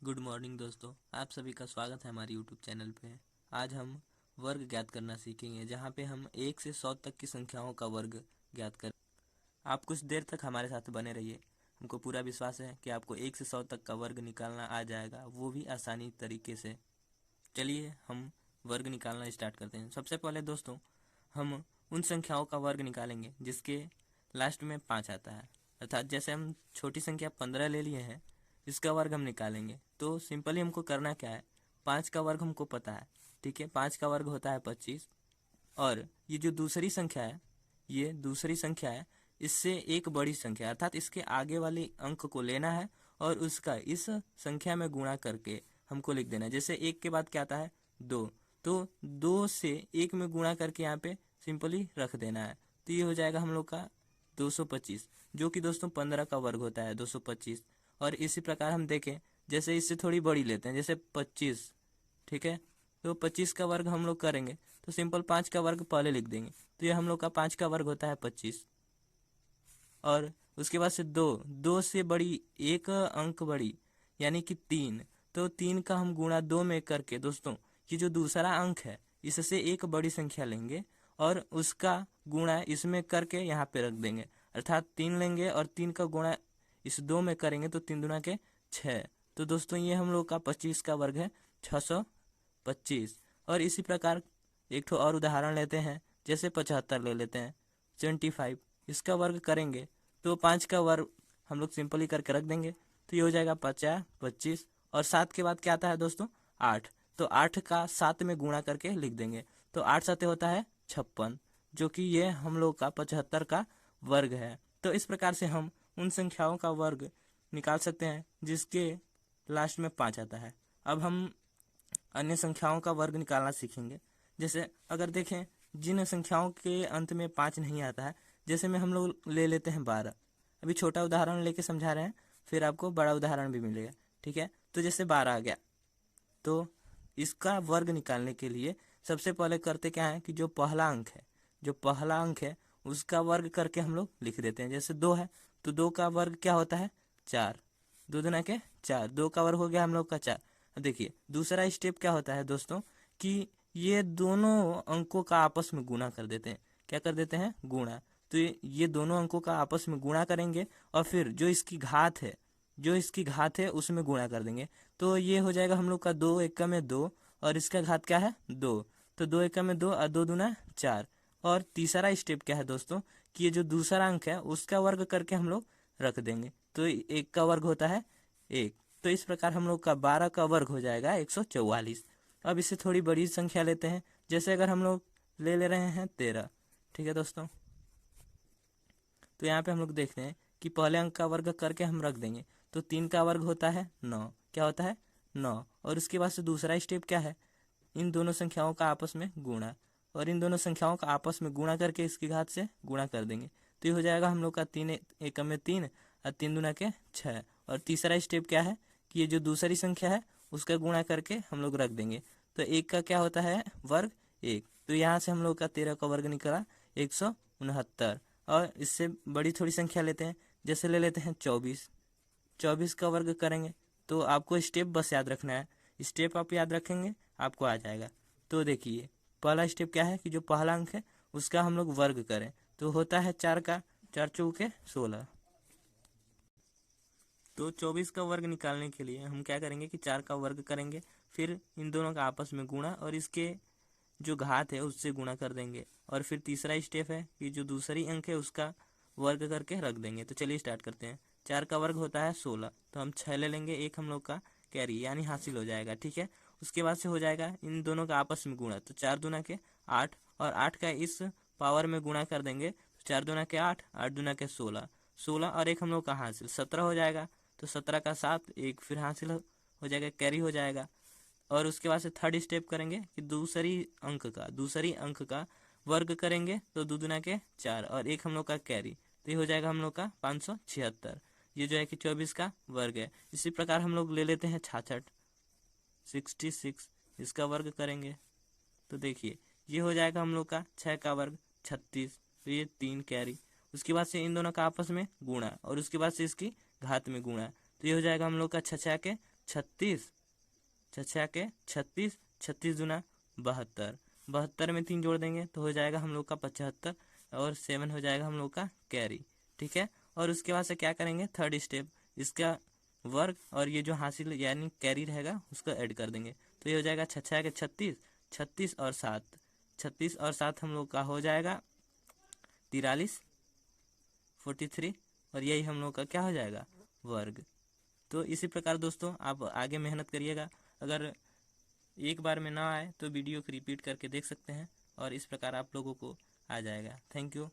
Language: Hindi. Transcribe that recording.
गुड मॉर्निंग दोस्तों, आप सभी का स्वागत है हमारे यूट्यूब चैनल पे। आज हम वर्ग ज्ञात करना सीखेंगे, जहाँ पे हम 1 से 100 तक की संख्याओं का वर्ग ज्ञात कर। आप कुछ देर तक हमारे साथ बने रहिए। हमको पूरा विश्वास है कि आपको 1 से 100 तक का वर्ग निकालना आ जाएगा, वो भी आसानी तरीके से। चलिए हम वर्ग निकालना स्टार्ट करते हैं। सबसे पहले दोस्तों, हम उन संख्याओं का वर्ग निकालेंगे जिसके लास्ट में 5 आता है। अर्थात जैसे हम छोटी संख्या 15 ले लिए हैं, इसका वर्ग हम निकालेंगे। तो सिंपली हमको करना क्या है, 5 का वर्ग हमको पता है, ठीक है। 5 का वर्ग होता है 25। और ये जो दूसरी संख्या है, ये दूसरी संख्या है, इससे एक बड़ी संख्या अर्थात इसके आगे वाले अंक को लेना है और उसका इस संख्या में गुणा करके हमको लिख देना है। जैसे 1 के बाद क्या आता है 2, तो 2 से 1 में गुणा करके यहाँ पे सिंपली रख देना है। तो ये हो जाएगा हम लोग का 225, जो कि दोस्तों 15 का वर्ग होता है 225। और इसी प्रकार हम देखें, जैसे इससे थोड़ी बड़ी लेते हैं, जैसे 25, ठीक है। तो 25 का वर्ग हम लोग करेंगे तो सिंपल 5 का वर्ग पहले लिख देंगे। तो ये हम लोग का 5 का वर्ग होता है 25। और उसके बाद से 2 से बड़ी एक अंक बड़ी यानी कि 3, तो 3 का हम गुणा 2 में करके दोस्तों ये जो दूसरा अंक है इससे एक बड़ी संख्या लेंगे और उसका गुणा इसमें करके यहाँ पे रख देंगे। अर्थात 3 लेंगे और 3 का गुणा इस 2 में करेंगे तो 3 दूना के 6। तो दोस्तों ये हम लोग का 25 का वर्ग है 625। और इसी प्रकार एक ठो और उदाहरण लेते हैं, जैसे 75 ले लेते हैं, 75। इसका वर्ग करेंगे तो 5 का वर्ग हम लोग सिंपली करके रख देंगे। तो ये हो जाएगा 50, 25 और 7 के बाद क्या आता है दोस्तों 8। तो 8 का 7 में गुणा करके लिख देंगे। तो 8 साते होता है 56, जो कि ये हम लोग का 75 का वर्ग है। तो इस प्रकार से हम उन संख्याओं का वर्ग निकाल सकते हैं जिसके लास्ट में 5 आता है। अब हम अन्य संख्याओं का वर्ग निकालना सीखेंगे। जैसे अगर देखें जिन संख्याओं के अंत में 5 नहीं आता है, जैसे में हम लोग ले लेते हैं 12। अभी छोटा उदाहरण लेके समझा रहे हैं, फिर आपको बड़ा उदाहरण भी मिलेगा, ठीक है। तो जैसे 12 आ गया, तो इसका वर्ग निकालने के लिए सबसे पहले करते क्या है कि जो पहला अंक है उसका वर्ग करके हम लोग लिख देते हैं। जैसे 2 है तो 2 का वर्ग क्या होता है 4, 2 दुना के 4, 2 का वर्ग हो गया हम लोग का 4। अब देखिए दूसरा स्टेप क्या होता है दोस्तों कि ये दोनों अंकों का आपस में गुणा कर देते हैं। क्या कर देते हैं गुणा। तो ये दोनों अंकों का आपस में गुणा करेंगे और फिर जो इसकी घात है उसमें गुणा कर देंगे। तो ये हो जाएगा हम लोग का 2 एकम में 2 और इसका घात क्या है 2। तो 2 एकम में 2 और 2 दूना 4। और तीसरा स्टेप क्या है दोस्तों कि ये जो दूसरा अंक है उसका वर्ग करके हम लोग रख देंगे। तो 1 का वर्ग होता है 1। तो इस प्रकार हम लोग का 12 का वर्ग हो जाएगा 144। अब इससे थोड़ी बड़ी संख्या लेते हैं, जैसे अगर हम लोग ले रहे हैं 13, ठीक है दोस्तों। तो यहाँ पे हम लोग देखते हैं कि पहले अंक का वर्ग करके हम रख देंगे। तो 3 का वर्ग होता है 9, क्या होता है 9। और उसके बाद से दूसरा स्टेप क्या है, इन दोनों संख्याओं का आपस में गुणा, और इन दोनों संख्याओं का आपस में गुणा करके इसकी घात से गुणा कर देंगे। तो ये हो जाएगा हम लोग का 3 एकम में 3 और 3 दूना के 6। और तीसरा स्टेप क्या है कि ये जो दूसरी संख्या है उसका गुणा करके हम लोग रख देंगे। तो 1 का क्या होता है वर्ग 1। तो यहाँ से हम लोग का 13 का वर्ग निकला 169। और इससे बड़ी थोड़ी संख्या लेते हैं, जैसे ले लेते हैं 24। 24 का वर्ग करेंगे तो आपको स्टेप बस याद रखना है, स्टेप आप याद रखेंगे आपको आ जाएगा। तो देखिए पहला स्टेप क्या है कि जो पहला अंक है उसका हम लोग वर्ग करें, तो होता है 4 का 4 चौके 16। तो 24 का वर्ग निकालने के लिए हम क्या करेंगे कि 4 का वर्ग करेंगे, फिर इन दोनों का आपस में गुणा और इसके जो घात है उससे गुणा कर देंगे। और फिर तीसरा स्टेप है कि जो दूसरी अंक है उसका वर्ग करके रख देंगे। तो चलिए स्टार्ट करते हैं। 4 का वर्ग होता है 16, तो हम 6 ले लेंगे, एक हम लोग का कैरी यानी हासिल हो जाएगा, ठीक है। उसके बाद से हो जाएगा इन दोनों का आपस में गुणा, तो 4 दूना के 8 और 8 का इस पावर में गुणा कर देंगे। 4 दूना के 8, 8 दूना के 16, 16 और एक हम लोग का हासिल 17 हो जाएगा। तो 17 का 7 एक फिर हासिल हो जाएगा, कैरी हो जाएगा। और उसके बाद से थर्ड स्टेप करेंगे कि दूसरी अंक का वर्ग करेंगे, तो 2 दूना के 4 और एक हम लोग का कैरी, तो ये हो जाएगा हम लोग का 576। ये जो है कि 24 का वर्ग है। इसी प्रकार हम लोग ले लेते हैं 66, 66, इसका वर्ग करेंगे तो देखिए ये हो जाएगा हम लोग का 6 का वर्ग 36, तो ये 3 कैरी। उसके बाद से इन दोनों का आपस में गुणा और उसके बाद से इसकी घात में गुणा, तो ये हो जाएगा हम लोग का 6 6 के 36, 6 के 36, 36 दूना 72, 72 में 3 जोड़ देंगे तो हो जाएगा हम लोग का 75, और 7 हो जाएगा हम लोग का कैरी। ठीक है, और उसके बाद से क्या करेंगे, थर्ड स्टेप, इसका वर्ग और ये जो हासिल यानी कैरी रहेगा उसको ऐड कर देंगे। तो ये हो जाएगा 6 के 36, 36 और 7, 36 और 7 हम लोग का हो जाएगा 43, 43, और यही हम लोग का क्या हो जाएगा, वर्ग। तो इसी प्रकार दोस्तों आप आगे मेहनत करिएगा। अगर एक बार में ना आए तो वीडियो को रिपीट करके देख सकते हैं, और इस प्रकार आप लोगों को आ जाएगा। Thank you.